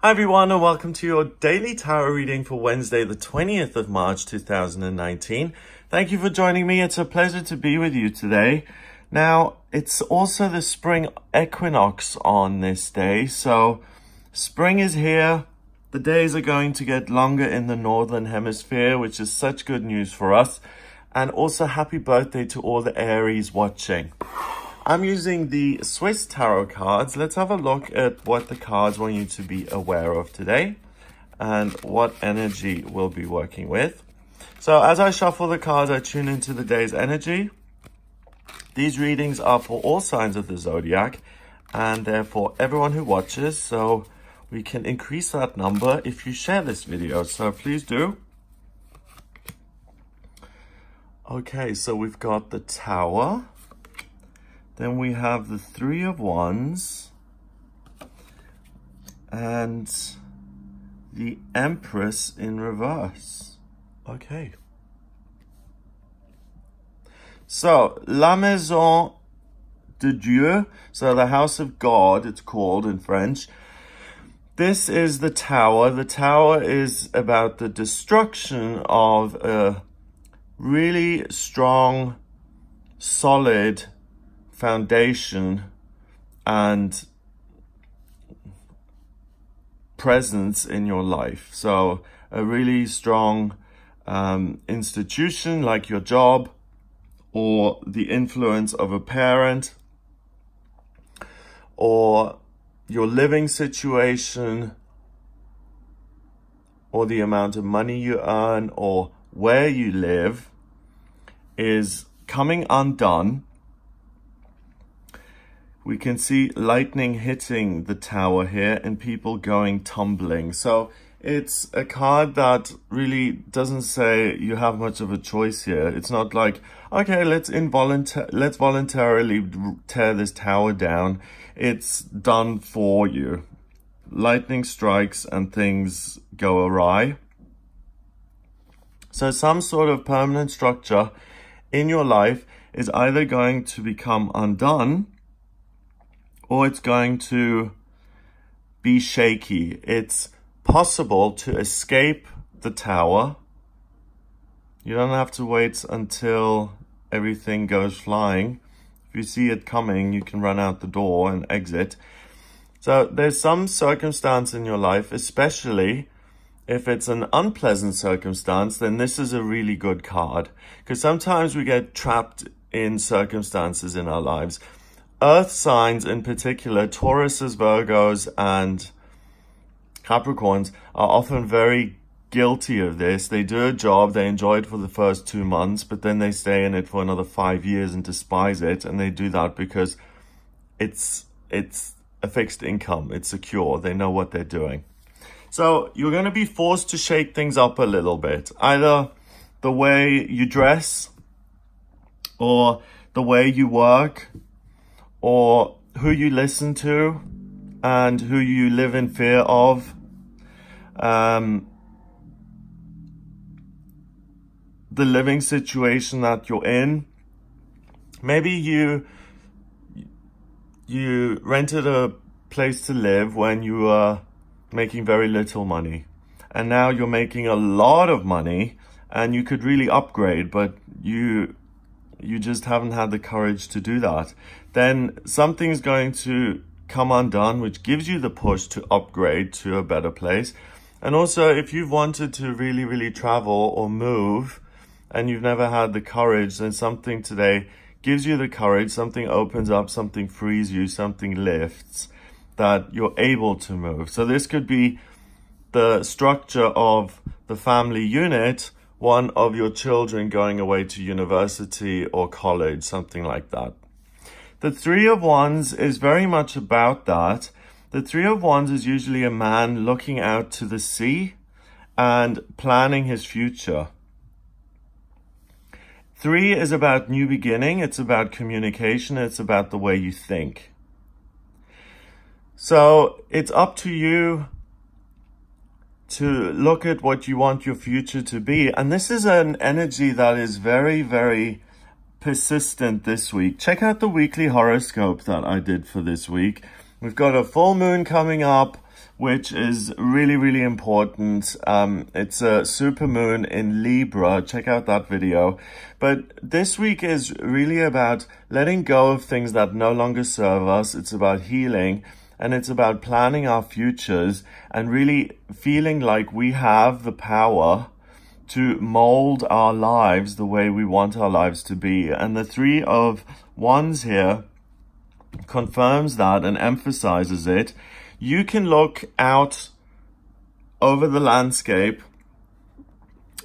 Hi everyone, and welcome to your daily tarot reading for Wednesday, the 20th of March, 2019. Thank you for joining me. It's a pleasure to be with you today. Now, it's also the spring equinox on this day, so spring is here. The days are going to get longer in the northern hemisphere, which is such good news for us. And also happy birthday to all the Aries watching. I'm using the Swiss tarot cards. Let's have a look at what the cards want you to be aware of today and what energy we'll be working with. So as I shuffle the cards, I tune into the day's energy. These readings are for all signs of the zodiac and they're for everyone who watches. So we can increase that number if you share this video. So please do. Okay, so we've got the Tower. Then we have the Three of Wands and the Empress in reverse. Okay. So, La Maison de Dieu, so the House of God, it's called in French. This is the Tower. The Tower is about the destruction of a really strong, solid foundation and presence in your life. So a really strong institution like your job or the influence of a parent or your living situation or the amount of money you earn or where you live is coming undone. We can see lightning hitting the Tower here and people going tumbling. So it's a card that really doesn't say you have much of a choice here. It's not like, okay, let's voluntarily tear this tower down. It's done for you. Lightning strikes and things go awry. So some sort of permanent structure in your life is either going to become undone or it's going to be shaky. It's possible to escape the Tower. You don't have to wait until everything goes flying. If you see it coming, you can run out the door and exit. So there's some circumstance in your life, especially if it's an unpleasant circumstance, then this is a really good card. Because sometimes we get trapped in circumstances in our lives. Earth signs in particular, Tauruses, Virgos, and Capricorns are often very guilty of this. They do a job, they enjoy it for the first 2 months, but then they stay in it for another 5 years and despise it. And they do that because it's a fixed income, it's secure, they know what they're doing. So you're going to be forced to shake things up a little bit. Either the way you dress, or the way you work, or who you listen to and who you live in fear of. The living situation that you're in. Maybe you rented a place to live when you were making very little money. And now you're making a lot of money and you could really upgrade, but you just haven't had the courage to do that. Then something's going to come undone, which gives you the push to upgrade to a better place. And also, if you've wanted to really, really travel or move and you've never had the courage, then something today gives you the courage, something opens up, something frees you, something lifts, that you're able to move. So this could be the structure of the family unit, one of your children going away to university or college, something like that. The Three of Wands is very much about that. The Three of Wands is usually a man looking out to the sea and planning his future. 3 is about new beginning. It's about communication. It's about the way you think. So it's up to you to look at what you want your future to be. And this is an energy that is very, very persistent this week. Check out the weekly horoscope that I did for this week. We've got a full moon coming up. which is really, really important. It's a super moon in Libra. Check out that video. But this week is really about letting go of things that no longer serve us. It's about healing, and it's about planning our futures and really feeling like we have the power to mold our lives the way we want our lives to be. And the Three of Wands here confirms that and emphasizes it. You can look out over the landscape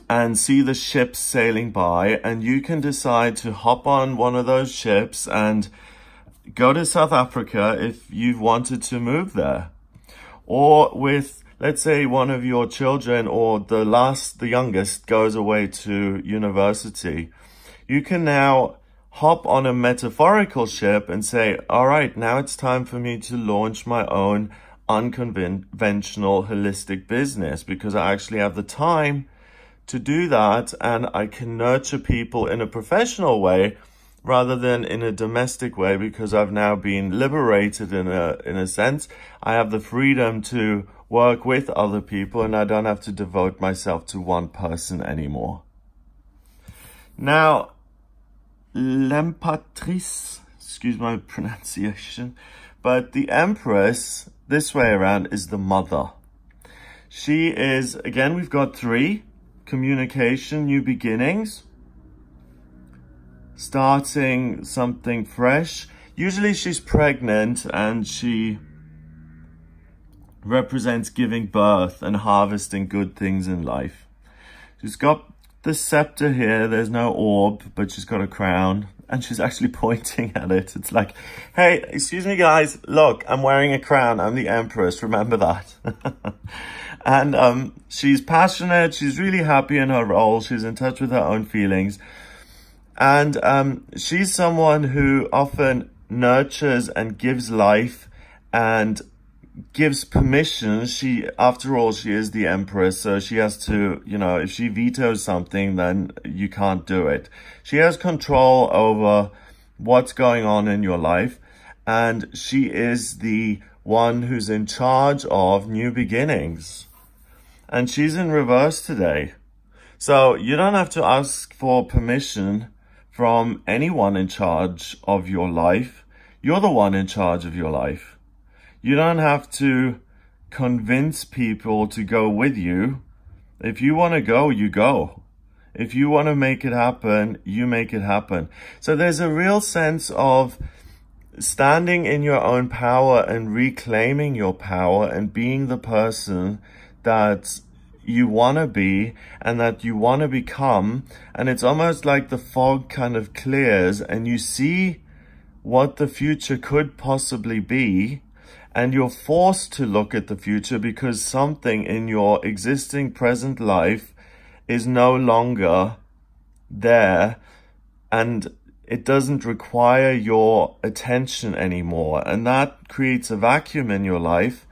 and see the ships sailing by, and you can decide to hop on one of those ships and go to South Africa if you've wanted to move there. Or with, let's say, one of your children or the youngest goes away to university. You can now hop on a metaphorical ship and say, all right, now it's time for me to launch my own unconventional holistic business, because I actually have the time to do that, and I can nurture people in a professional way rather than in a domestic way, because I've now been liberated in a sense. I have the freedom to work with other people, and I don't have to devote myself to one person anymore. Now, l'Emperatrice, excuse my pronunciation, but the Empress, this way around, is the mother. She is, again, we've got 3, communication, new beginnings, starting something fresh. Usually she's pregnant, and she represents giving birth and harvesting good things in life. She's got the scepter here. There's no orb, but she's got a crown, and she's actually pointing at it. It's like, hey, excuse me, guys, look, I'm wearing a crown. I'm the Empress. Remember that. And she's passionate. She's really happy in her role. She's in touch with her own feelings. And she's someone who often nurtures and gives life and gives permission. After all, she is the Empress, so she has to, if she vetoes something, then you can't do it. She has control over what's going on in your life, and she is the one who's in charge of new beginnings. And she's in reverse today. So you don't have to ask for permission from anyone in charge of your life. You're the one in charge of your life. You don't have to convince people to go with you. If you want to go, you go. If you want to make it happen, you make it happen. So there's a real sense of standing in your own power and reclaiming your power and being the person that you want to be and that you want to become. And it's almost like the fog kind of clears and you see what the future could possibly be. And you're forced to look at the future because something in your existing present life is no longer there, and it doesn't require your attention anymore. And that creates a vacuum in your life.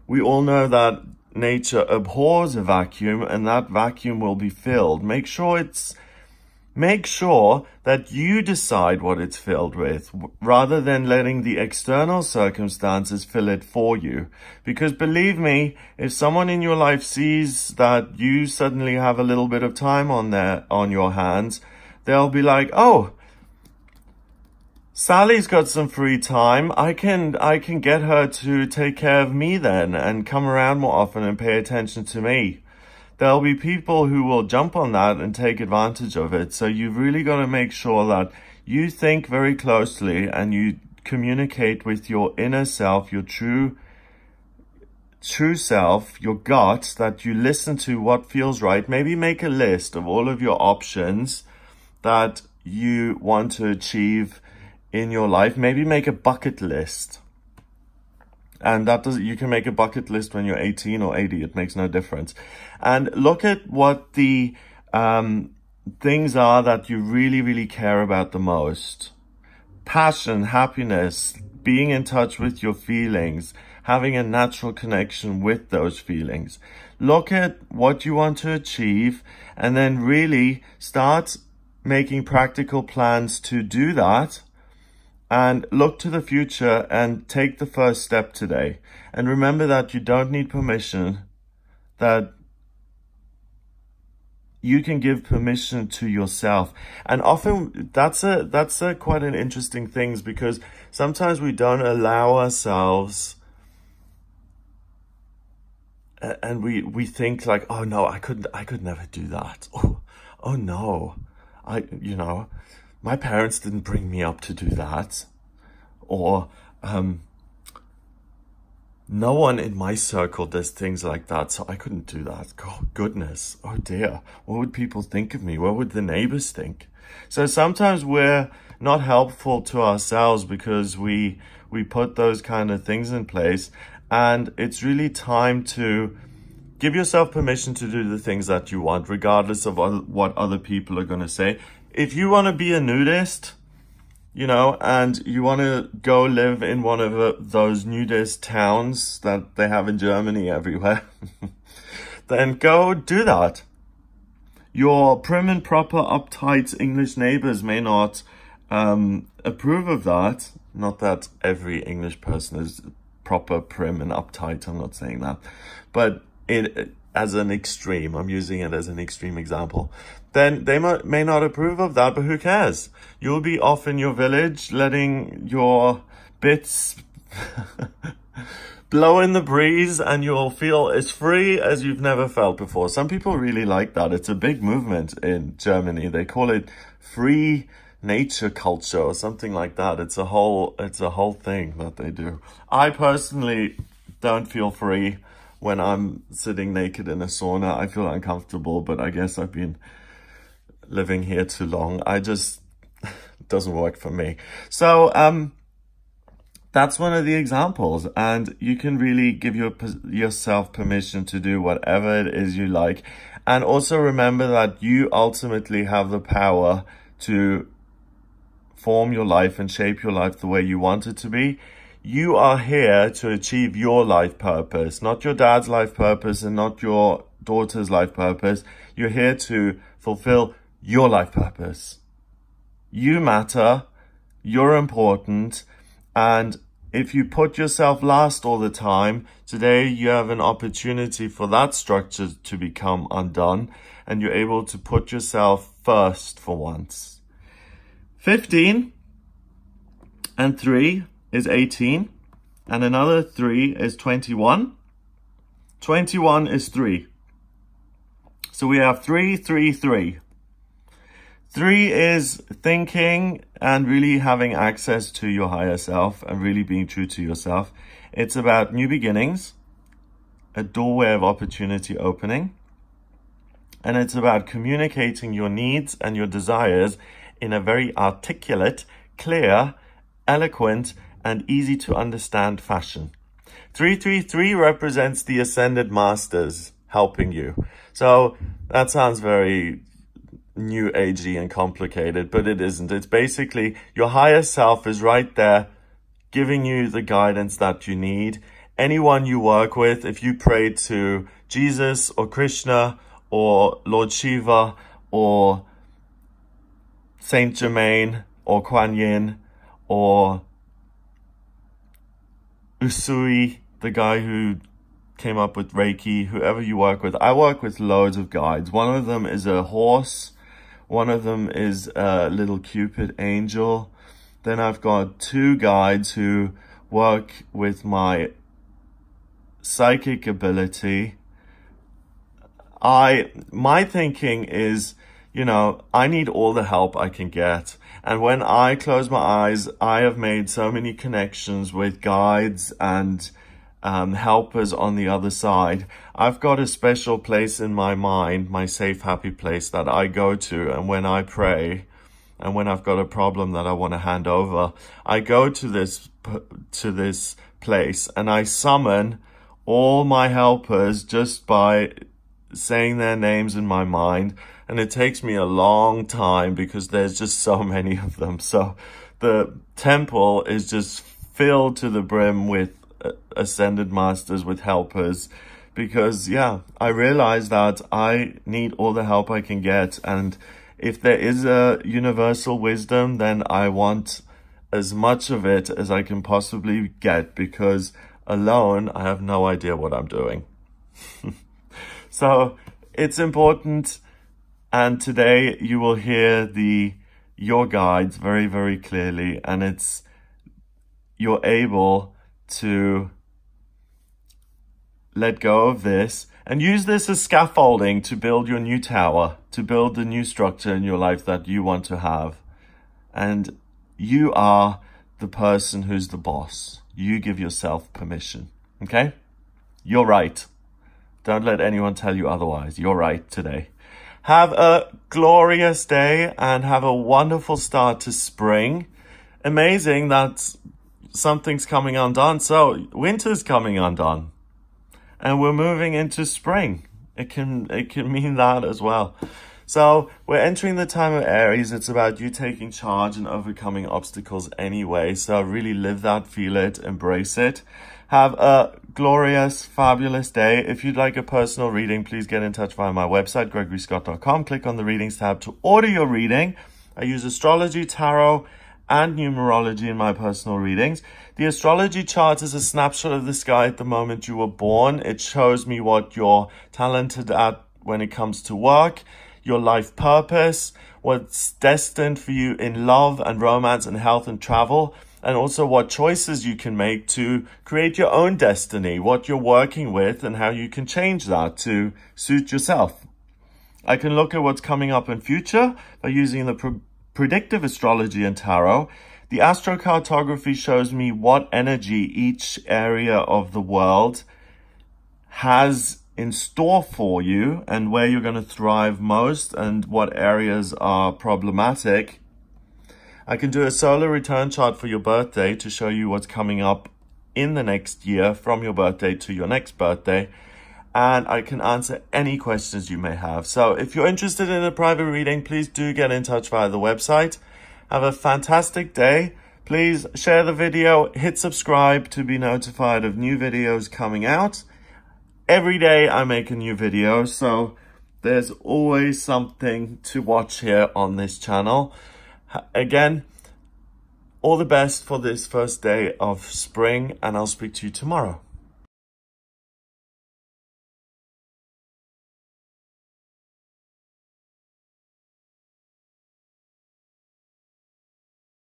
We all know that nature abhors a vacuum, and that vacuum will be filled. Make sure that you decide what it's filled with, rather than letting the external circumstances fill it for you. Because believe me, if someone in your life sees that you suddenly have a little bit of time on your hands, they'll be like, oh, Sally's got some free time. I can get her to take care of me then and come around more often and pay attention to me. There'll be people who will jump on that and take advantage of it. So you've really got to make sure that you think very closely and you communicate with your inner self, your true self, your gut, that you listen to what feels right. Maybe make a list of all of your options that you want to achieve in your life. Maybe make a bucket list. And you can make a bucket list when you're 18 or 80. It makes no difference. And look at what the things are that you really, really care about the most. Passion, happiness, being in touch with your feelings, having a natural connection with those feelings. Look at what you want to achieve and then really start making practical plans to do that. and look to the future and take the first step today. And remember that you don't need permission, that you can give permission to yourself. And often that's quite an interesting thing, because sometimes we don't allow ourselves, and we think like, oh no, I could never do that. Oh no, my parents didn't bring me up to do that. Or no one in my circle does things like that, so I couldn't do that. Oh, goodness. Oh, dear. What would people think of me? What would the neighbors think? So sometimes we're not helpful to ourselves because we put those kind of things in place. And it's really time to give yourself permission to do the things that you want, regardless of what other people are going to say. If you want to be a nudist, and you want to go live in one of those nudist towns that they have in Germany everywhere, then go do that. Your prim and proper, uptight English neighbors may not approve of that. Not that every English person is proper, prim and uptight, I'm not saying that. But as an extreme, I'm using it as an extreme example, then they may not approve of that, but who cares? You'll be off in your village, letting your bits blow in the breeze, and you'll feel as free as you've never felt before. Some people really like that. It's a big movement in Germany. They call it free nature culture or something like that. It's a whole thing that they do. I personally don't feel free when I'm sitting naked in a sauna. I feel uncomfortable, but I guess I've been living here too long. It doesn't work for me. So that's one of the examples, and you can really give yourself permission to do whatever it is you like. And also remember that you ultimately have the power to form your life and shape your life the way you want it to be. You are here to achieve your life purpose, not your dad's life purpose and not your daughter's life purpose. You're here to fulfill your life purpose. You matter, you're important, and if you put yourself last all the time, today you have an opportunity for that structure to become undone, and you're able to put yourself first for once. 15 and 3 is 18, and another 3 is 21. 21 is 3. So we have 3, 3, 3. 3 is thinking and really having access to your higher self and really being true to yourself. It's about new beginnings, a doorway of opportunity opening, and it's about communicating your needs and your desires in a very articulate, clear, eloquent, and easy to understand fashion. 333 represents the ascended masters helping you. So that sounds very new agey and complicated, but it isn't. It's basically your higher self is right there giving you the guidance that you need. Anyone you work with, if you pray to Jesus or Krishna or Lord Shiva or Saint Germain or Kuan Yin or Usui, the guy who came up with Reiki, whoever you work with. I work with loads of guides. One of them is a horse. One of them is a little Cupid angel. Then I've got 2 guides who work with my psychic ability. My thinking is, I need all the help I can get. And when I close my eyes, I have made so many connections with guides and helpers on the other side. I've got a special place in my mind, my safe, happy place that I go to. And when I pray and when I've got a problem that I want to hand over, I go to this place and I summon all my helpers just by saying their names in my mind. And it takes me a long time because there's just so many of them. So the temple is just filled to the brim with ascended masters, with helpers, because I realize that I need all the help I can get. And if there is a universal wisdom, then I want as much of it as I can possibly get, because alone I have no idea what I'm doing. So it's important, and today you will hear your guides very, very clearly, and you're able to let go of this and use this as scaffolding to build your new tower, to build the new structure in your life that you want to have. And you are the person who's the boss. You give yourself permission, okay? You're right. Don't let anyone tell you otherwise. You're right today. Have a glorious day and have a wonderful start to spring. Amazing that something's coming undone. So winter's coming undone. And we're moving into spring. It can mean that as well. So we're entering the time of Aries. It's about you taking charge and overcoming obstacles anyway. So really live that, feel it, embrace it. Have a glorious, fabulous day. If you'd like a personal reading, please get in touch via my website, gregoryscott.com. Click on the readings tab to order your reading. I use astrology, tarot, and numerology in my personal readings. The astrology chart is a snapshot of the sky at the moment you were born. It shows me what you're talented at when it comes to work, your life purpose, what's destined for you in love and romance and health and travel, and also what choices you can make to create your own destiny, what you're working with and how you can change that to suit yourself. I can look at what's coming up in future by using the predictive astrology and tarot. The astrocartography shows me what energy each area of the world has in store for you and where you're going to thrive most and what areas are problematic. I can do a solar return chart for your birthday to show you what's coming up in the next year from your birthday to your next birthday. And I can answer any questions you may have. So if you're interested in a private reading, please do get in touch via the website. Have a fantastic day. Please share the video, hit subscribe to be notified of new videos coming out. Every day I make a new video, so there's always something to watch here on this channel. Again, all the best for this first day of spring, and I'll speak to you tomorrow.